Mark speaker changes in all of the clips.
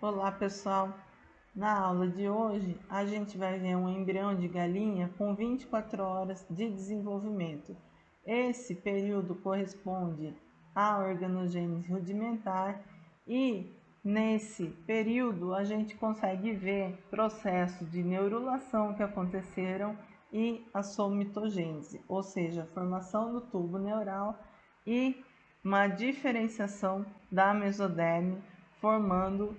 Speaker 1: Olá pessoal, na aula de hoje a gente vai ver um embrião de galinha com 24 horas de desenvolvimento. Esse período corresponde à organogênese rudimentar e nesse período a gente consegue ver processos de neurulação que aconteceram e a somatogênese, ou seja, a formação do tubo neural e uma diferenciação da mesoderme, formando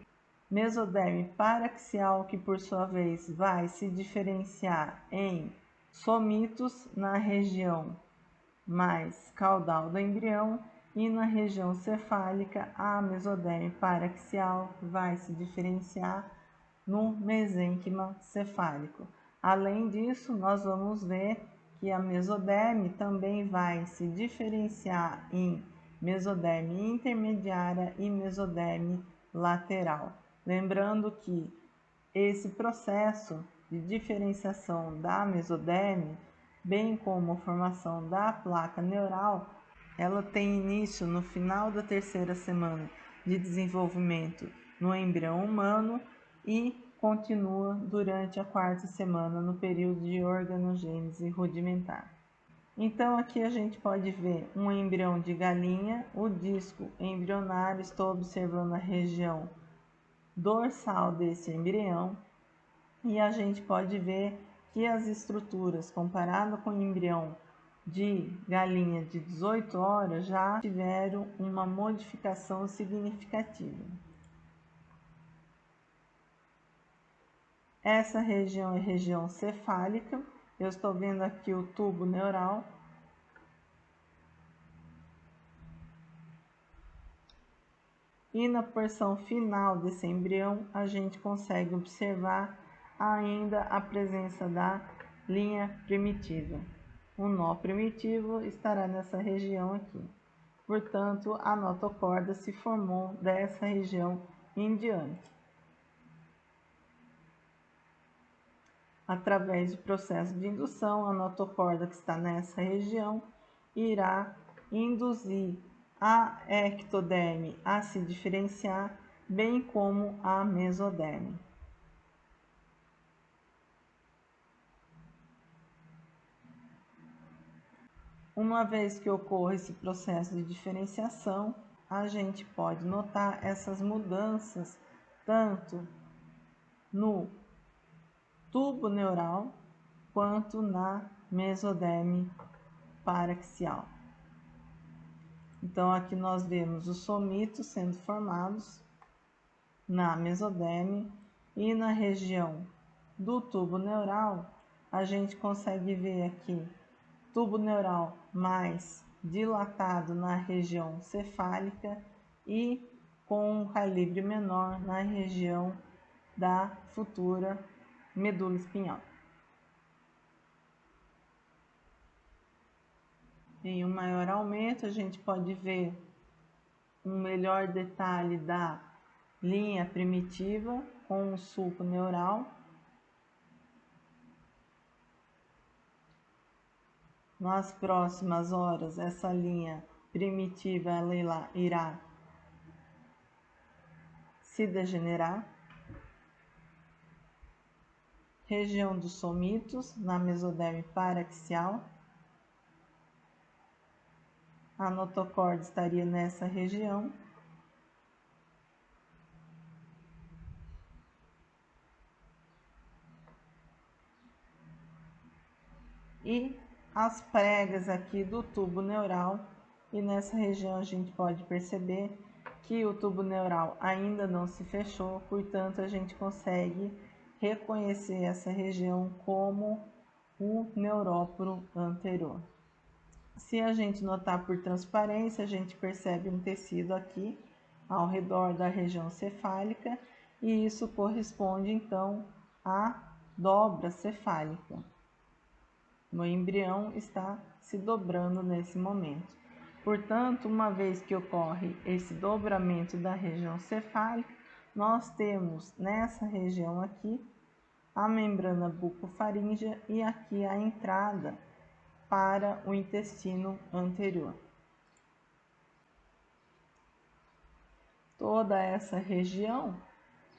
Speaker 1: mesoderme paraxial, que por sua vez vai se diferenciar em somitos na região mais caudal do embrião, e na região cefálica a mesoderme paraxial vai se diferenciar no mesênquima cefálico. Além disso, nós vamos ver que a mesoderme também vai se diferenciar em mesoderme intermediária e mesoderme lateral. Lembrando que esse processo de diferenciação da mesoderme, bem como a formação da placa neural, ela tem início no final da terceira semana de desenvolvimento no embrião humano e continua durante a quarta semana no período de organogênese rudimentar. Então aqui a gente pode ver um embrião de galinha, o disco embrionário, estou observando a região dorsal desse embrião e a gente pode ver que as estruturas, comparado com o embrião de galinha de 18 horas, já tiveram uma modificação significativa. Essa região é região cefálica. Eu estou vendo aqui o tubo neural. E na porção final desse embrião, a gente consegue observar ainda a presença da linha primitiva. O nó primitivo estará nessa região aqui. Portanto, a notocorda se formou dessa região em diante. Através do processo de indução, a notocorda que está nessa região irá induzir a ectoderme a se diferenciar, bem como a mesoderme. Uma vez que ocorre esse processo de diferenciação, a gente pode notar essas mudanças tanto no tubo neural quanto na mesoderme paraxial. Então aqui nós vemos os somitos sendo formados na mesoderme, e na região do tubo neural a gente consegue ver aqui tubo neural mais dilatado na região cefálica e com um calibre menor na região da futura medula espinhal. Em um maior aumento, a gente pode ver um melhor detalhe da linha primitiva com o sulco neural. Nas próximas horas, essa linha primitiva ela irá se degenerar. Região dos somitos, na mesoderme paraxial. A notocorda estaria nessa região. E as pregas aqui do tubo neural, e nessa região a gente pode perceber que o tubo neural ainda não se fechou, portanto a gente consegue reconhecer essa região como o neuróporo anterior. Se a gente notar por transparência, a gente percebe um tecido aqui ao redor da região cefálica, e isso corresponde então à dobra cefálica. O embrião está se dobrando nesse momento. Portanto, uma vez que ocorre esse dobramento da região cefálica, nós temos nessa região aqui a membrana bucofaríngea e aqui a entrada para o intestino anterior. Toda essa região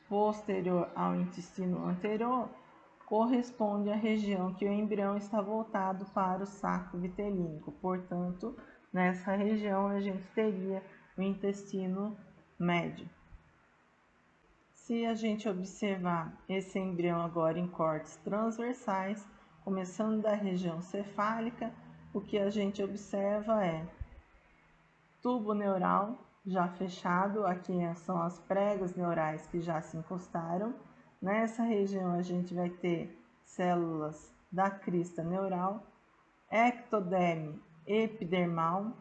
Speaker 1: posterior ao intestino anterior corresponde à região que o embrião está voltado para o saco vitelínico. Portanto, nessa região a gente teria o intestino médio. Se a gente observar esse embrião agora em cortes transversais, começando da região cefálica, o que a gente observa é tubo neural já fechado, aqui são as pregas neurais que já se encostaram. Nessa região a gente vai ter células da crista neural, ectoderme epidermal,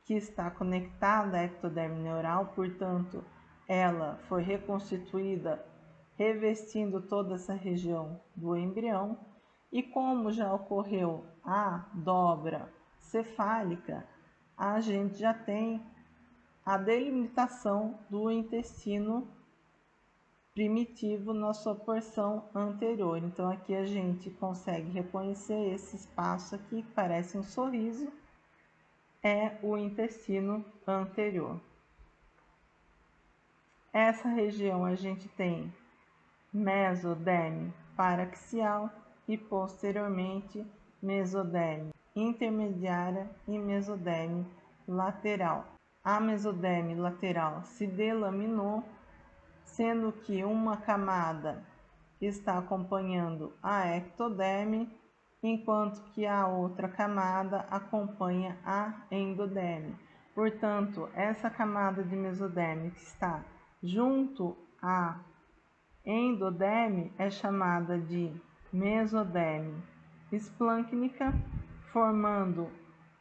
Speaker 1: que está conectada à ectoderme neural, portanto, ela foi reconstituída, revestindo toda essa região do embrião. E como já ocorreu a dobra cefálica, a gente já tem a delimitação do intestino primitivo na sua porção anterior. Então, aqui a gente consegue reconhecer esse espaço aqui, que parece um sorriso, é o intestino anterior. Essa região a gente tem mesoderme paraxial e posteriormente mesoderme intermediária e mesoderme lateral. A mesoderme lateral se delaminou, sendo que uma camada está acompanhando a ectoderme, enquanto que a outra camada acompanha a endoderme. Portanto, essa camada de mesoderme que está junto à endoderme é chamada de mesoderme esplâncnica, formando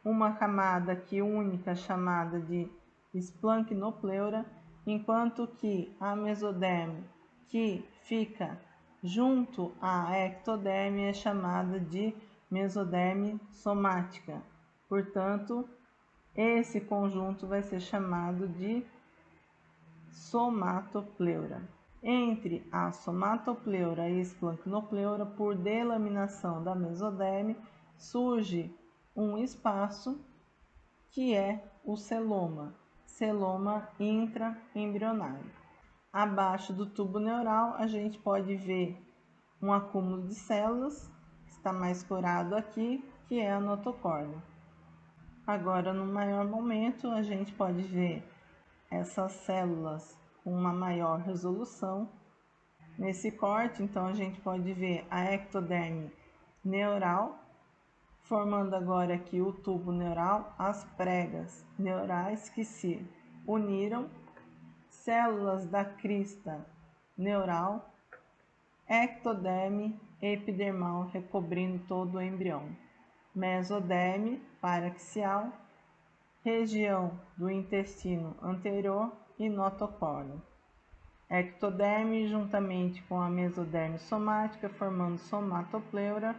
Speaker 1: uma camada aqui única chamada de esplancnopleura, enquanto que a mesoderme que fica junto à ectoderme é chamada de mesoderme somática. Portanto, esse conjunto vai ser chamado de somatopleura. Entre a somatopleura e a esplancnopleura, por delaminação da mesoderme, surge um espaço que é o celoma, celoma intraembrionário. Abaixo do tubo neural, a gente pode ver um acúmulo de células, que está mais corado aqui, que é a notocorda. Agora, no maior momento, a gente pode ver essas células com uma maior resolução. Nesse corte, então, a gente pode ver a ectoderme neural, formando agora aqui o tubo neural, as pregas neurais que se uniram, células da crista neural, ectoderme epidermal recobrindo todo o embrião, mesoderme paraxial, região do intestino anterior e notocorda. Ectoderme juntamente com a mesoderme somática, formando somatopleura,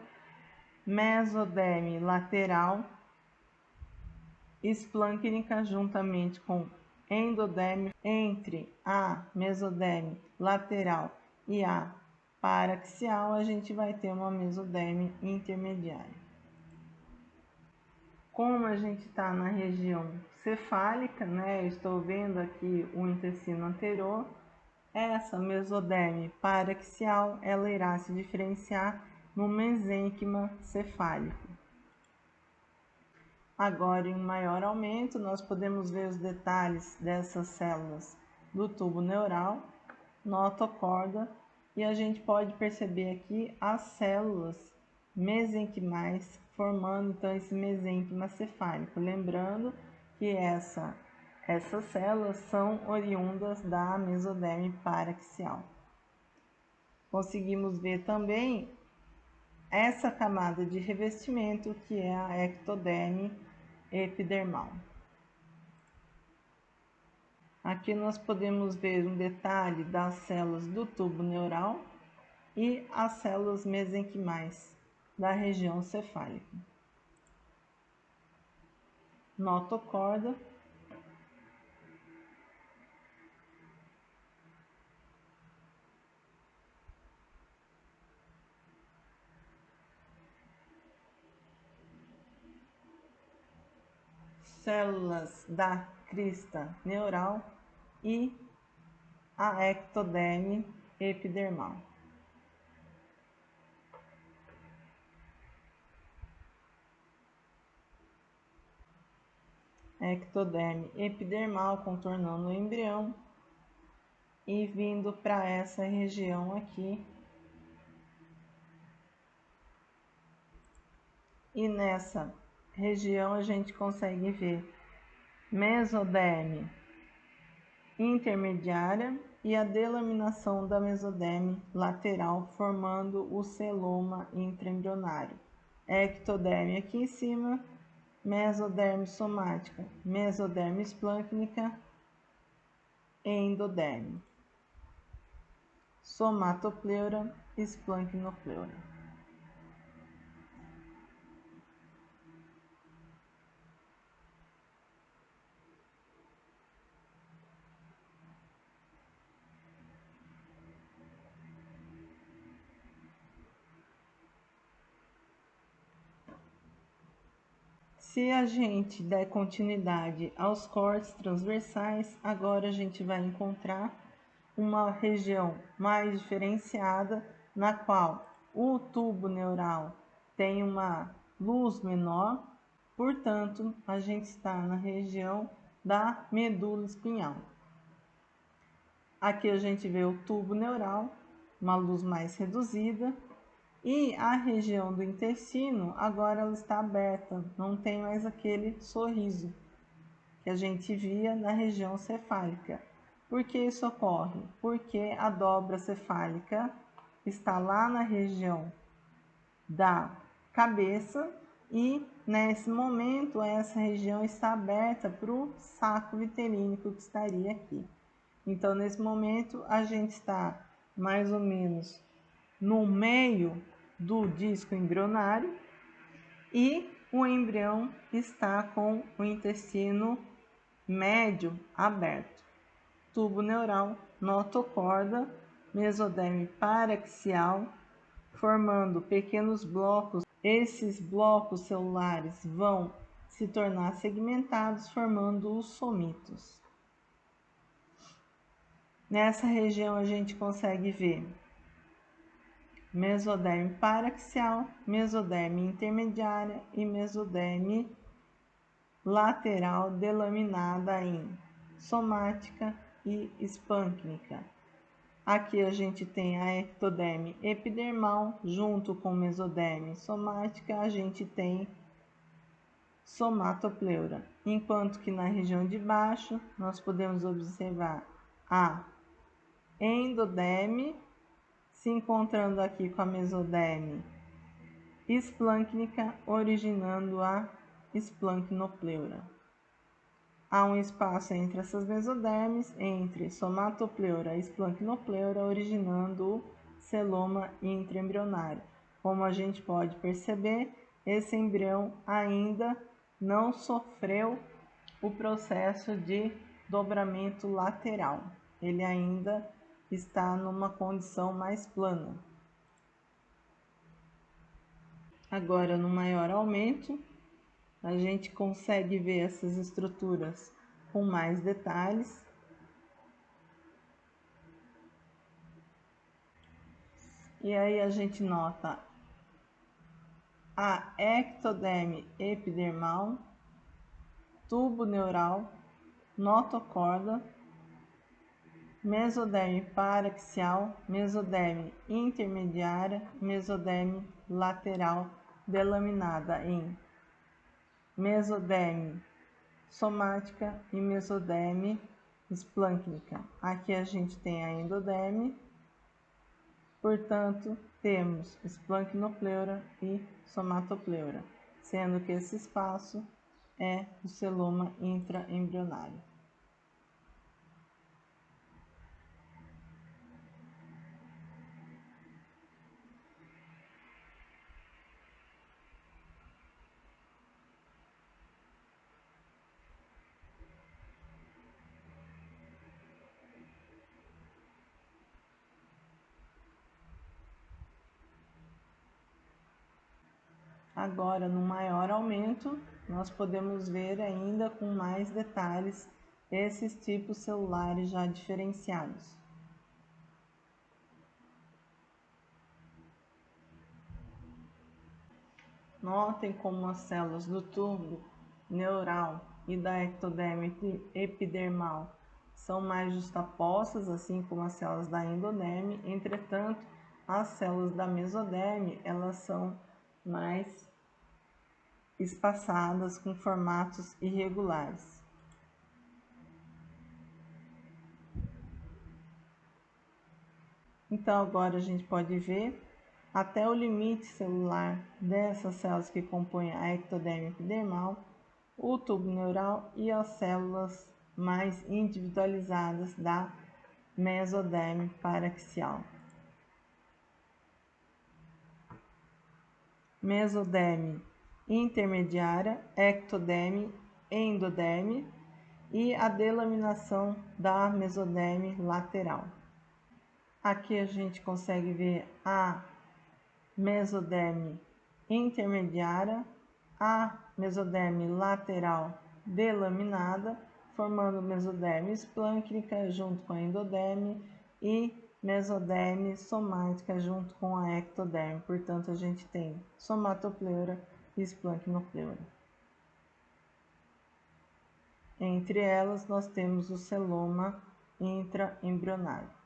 Speaker 1: mesoderme lateral, esplâncnica juntamente com endoderme. Entre a mesoderme lateral e a paraxial, a gente vai ter uma mesoderme intermediária. Como a gente está na região cefálica, né? Estou vendo aqui o intestino anterior. Essa mesoderme paraxial, ela irá se diferenciar no mesênquima cefálico. Agora, em maior aumento, nós podemos ver os detalhes dessas células do tubo neural, notocorda, e a gente pode perceber aqui as células mesenquimais formando então esse mesênquima cefálico. Lembrando que essas células são oriundas da mesoderme paraxial. Conseguimos ver também essa camada de revestimento que é a ectoderme epidermal. Aqui nós podemos ver um detalhe das células do tubo neural e as células mesenquimais da região cefálica. Notocorda. Células da crista neural e a ectoderme epidermal. Ectoderme epidermal contornando o embrião e vindo para essa região aqui. E nessa região a gente consegue ver mesoderme intermediária e a delaminação da mesoderme lateral, formando o celoma intraembrionário. Ectoderme aqui em cima, mesoderme somática, mesoderme esplâncnica, endoderme, somatopleura, esplancnopleura. Se a gente der continuidade aos cortes transversais, agora a gente vai encontrar uma região mais diferenciada, na qual o tubo neural tem uma luz menor, portanto, a gente está na região da medula espinhal. Aqui a gente vê o tubo neural, uma luz mais reduzida, e a região do intestino agora ela está aberta, não tem mais aquele sorriso que a gente via na região cefálica. Por que isso ocorre? Porque a dobra cefálica está lá na região da cabeça e nesse momento essa região está aberta para o saco vitelínico que estaria aqui. Então nesse momento a gente está mais ou menos no meio do disco embrionário e o embrião está com o intestino médio aberto. Tubo neural, notocorda, mesoderme paraxial, formando pequenos blocos. Esses blocos celulares vão se tornar segmentados, formando os somitos. Nessa região a gente consegue ver mesoderme paraxial, mesoderme intermediária e mesoderme lateral delaminada em somática e esplâncnica. Aqui a gente tem a ectoderme epidermal, junto com mesoderme somática, a gente tem somatopleura. Enquanto que na região de baixo, nós podemos observar a endoderme, se encontrando aqui com a mesoderme esplâncnica, originando a esplancnopleura. Há um espaço entre essas mesodermes, entre somatopleura e esplancnopleura, originando o celoma intraembrionário. Como a gente pode perceber, esse embrião ainda não sofreu o processo de dobramento lateral. Ele ainda está numa condição mais plana. Agora, no maior aumento, a gente consegue ver essas estruturas com mais detalhes. E aí a gente nota a ectoderme epidermal, tubo neural, notocorda, mesoderme paraxial, mesoderme intermediária, mesoderme lateral delaminada em mesoderme somática e mesoderme esplâncnica. Aqui a gente tem a endoderme, portanto, temos esplancnopleura e somatopleura, sendo que esse espaço é o celoma intraembrionário. Agora, no maior aumento, nós podemos ver ainda com mais detalhes esses tipos celulares já diferenciados. Notem como as células do tubo neural e da ectoderme epidermal são mais justapostas, assim como as células da endoderme. Entretanto, as células da mesoderme, elas são mais espaçadas, com formatos irregulares. Então, agora a gente pode ver até o limite celular dessas células que compõem a ectoderme epidermal, o tubo neural e as células mais individualizadas da mesoderme paraxial. Mesoderme intermediária, ectoderme, endoderme e a delaminação da mesoderme lateral. Aqui a gente consegue ver a mesoderme intermediária, a mesoderme lateral delaminada, formando mesoderme esplâncnica junto com a endoderme e mesoderme somática junto com a ectoderme. Portanto, a gente tem somatopleura e esplancnopleura. Entre elas, nós temos o celoma intraembrionário.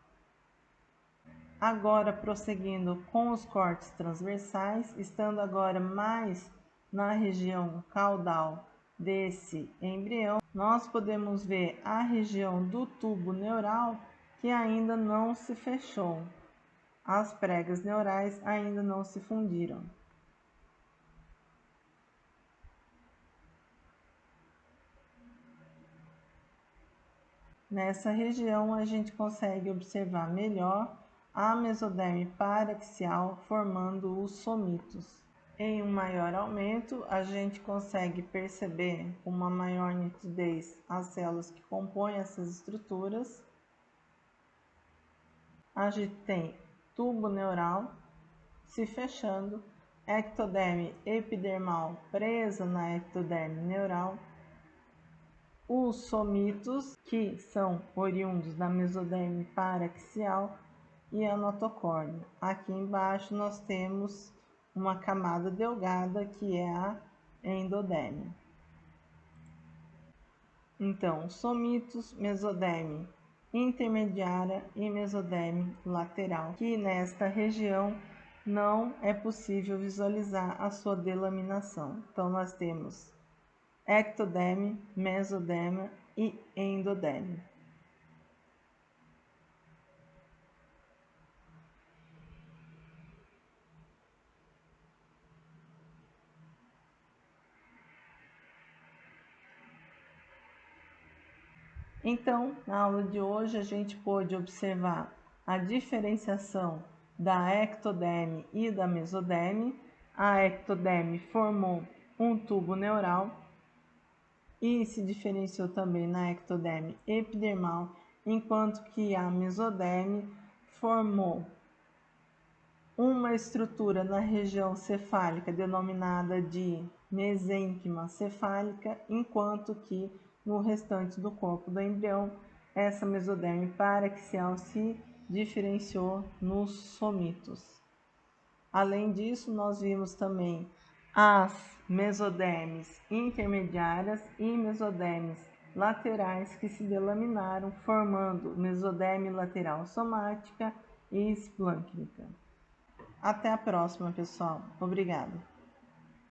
Speaker 1: Agora, prosseguindo com os cortes transversais, estando agora mais na região caudal desse embrião, nós podemos ver a região do tubo neural que ainda não se fechou. As pregas neurais ainda não se fundiram. Nessa região, a gente consegue observar melhor a mesoderme paraxial formando os somitos. Em um maior aumento, a gente consegue perceber com uma maior nitidez as células que compõem essas estruturas. A gente tem tubo neural se fechando, ectoderme epidermal presa na ectoderme neural, os somitos, que são oriundos da mesoderme paraxial, e a notocórnea. Aqui embaixo nós temos uma camada delgada que é a endoderme. Então, somitos, mesoderme intermediária e mesoderme lateral, que nesta região não é possível visualizar a sua delaminação. Então, nós temos ectoderme, mesoderme e endoderme. Então, na aula de hoje, a gente pôde observar a diferenciação da ectoderme e da mesoderme. A ectoderme formou um tubo neural e se diferenciou também na ectoderme epidermal, enquanto que a mesoderme formou uma estrutura na região cefálica denominada de mesênquima cefálica, enquanto que no restante do corpo do embrião, essa mesoderme paraxial se diferenciou nos somitos. Além disso, nós vimos também as mesodermes intermediárias e mesodermes laterais que se delaminaram, formando mesoderme lateral somática e esplâncnica. Até a próxima, pessoal. Obrigada.